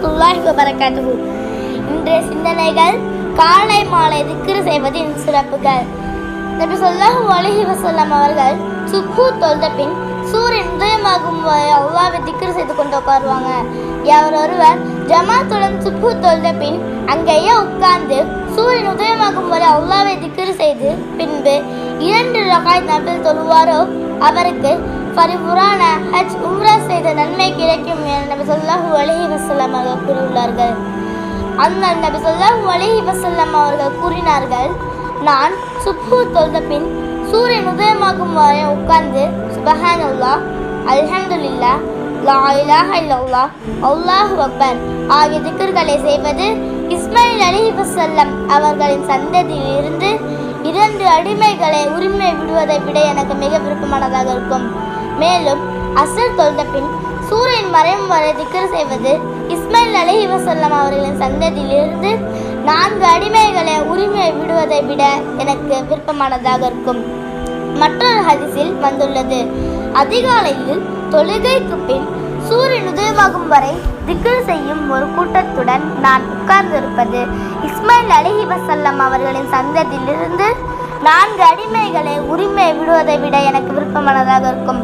வரஹ்மத்துல்லாஹி வபரகாத்துஹு. இன்றைய சிந்தனைகள் காலை மாலை திக்ர் செய்வதின் சிறப்புகள். நபி ஸல்லல்லாஹு அலைஹி வஸல்லம் அவர்கள் சுப்ஹு தொழுத பின் சூரியன் உதயமாகும் வரை அல்லாஹ்வை திக்ர் செய்து கொண்டு உட்காருவாங்க. யார் ஒருவர் ஜமாத்துடன் சுப்ஹு தொழுத பின் அங்கேயே உட்கார்ந்து சூரியன் உதயமாகும் வரை அல்லாஹ்வை திக்ர் செய்து பின்பு 2 ரகாத் நஃபில் தொழுவாரோ அவருக்கு பரிபூரண ஹஜ் உம்ரா செய்த நன்மை கிடைக்கும் என நபி ஸல்லல்லாஹு அலைஹி வஸல்லம் அவர்கள் கூறியுள்ளார்கள். அந்த நபி ஸல்லல்லாஹு அலைஹி வஸல்லம் அவர்கள் கூறினார்கள், நான் சுப்ஹு தொழுத பின் சூரியன் உதயமாகும் வரை உட்கார்ந்து சுப்ஹானல்லாஹ், அல்ஹம்துலில்லாஹ், லா இலாஹ இல்லல்லாஹ், அல்லாஹு அக்பர் ஆகிய திக்ர்களை செய்வது இஸ்மாயில் அலைஹிஸ்ஸலாம் அவர்களின் சந்ததியில் இருந்து 2 அடிமைகளை உரிமை விடுவதை விட எனக்கு மிக விருப்பமானதாக இருக்கும். மேலும் அஸ்ர் தொழுத பின் சூரியன் மறையும் வரை திக்ர் செய்வது இஸ்மாயில் அலைஹிஸ்ஸலாம் அவர்களின் சந்ததியில் இருந்து 4 அடிமைகளை உரிமை விடுவதை விட எனக்கு விருப்பமானதாக இருக்கும். மற்றொரு ஹதீஸில் வந்துள்ளது, அதிகாலையில் தொழுகைக்கு பின் சூரியன் உதயமாகும் வரை திக்ர் செய்யும் ஒரு கூட்டத்துடன் நான் உட்கார்ந்திருப்பது இஸ்மாயில் அலைஹிஸ்ஸலாம் அவர்களின் சந்ததியிலிருந்து 4 அடிமைகளை உரிமை விடுவதை விட எனக்கு விருப்பமானதாக இருக்கும்.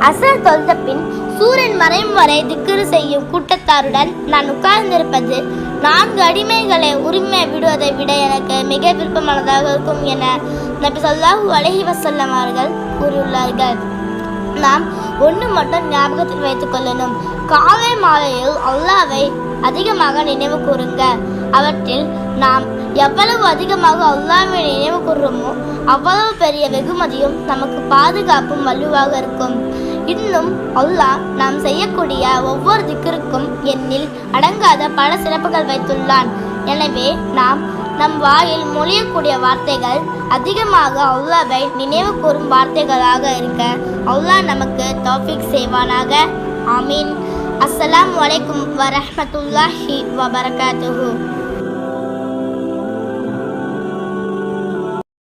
அசர் தொழுத பின் சூரியன் மறையும் வரை திக்ர் செய்யும் கூட்டத்தாருடன் நான் உட்கார்ந்திருப்பது 4 அடிமைகளை உரிமை விடுவதை விட எனக்கு மிக விருப்பமானதாக இருக்கும் என நபி ஸல்லல்லாஹு அலைஹி வஸல்லம் அவர்கள் கூறியுள்ளார்கள். நாம் ஒன்று மட்டும் ஞாபகத்தில் வைத்துக் கொள்ளணும், காலை மாலையில் அல்லாஹ்வை அதிகமாக நினைவு கூறுங்க. அவற்றில் நாம் எவ்வளவு அதிகமாக அல்லாஹ்வை நினைவு கூறுறோமோ அவ்வளவு பெரிய வெகுமதியும் நமக்கு பாதுகாப்பும் வலுவாக இருக்கும். இன்னும் அல்லாஹ் நாம் செய்யக்கூடிய ஒவ்வொரு திக்ருக்கும் எண்ணில் அடங்காத பல சிறப்புகள் வைத்துள்ளான். எனவே நாம் நம் வாயில் மொழியக்கூடிய வார்த்தைகள் அதிகமாக அல்லாஹ்வை நினைவு கூறும் வார்த்தைகளாக இருக்க அல்லாஹ் நமக்கு தௌஃபீக் செய்வானாக. ஆமீன். அஸ்ஸலாமு அலைக்கும் வரஹ்மத்துல்லாஹி வபரகாத்துஹு.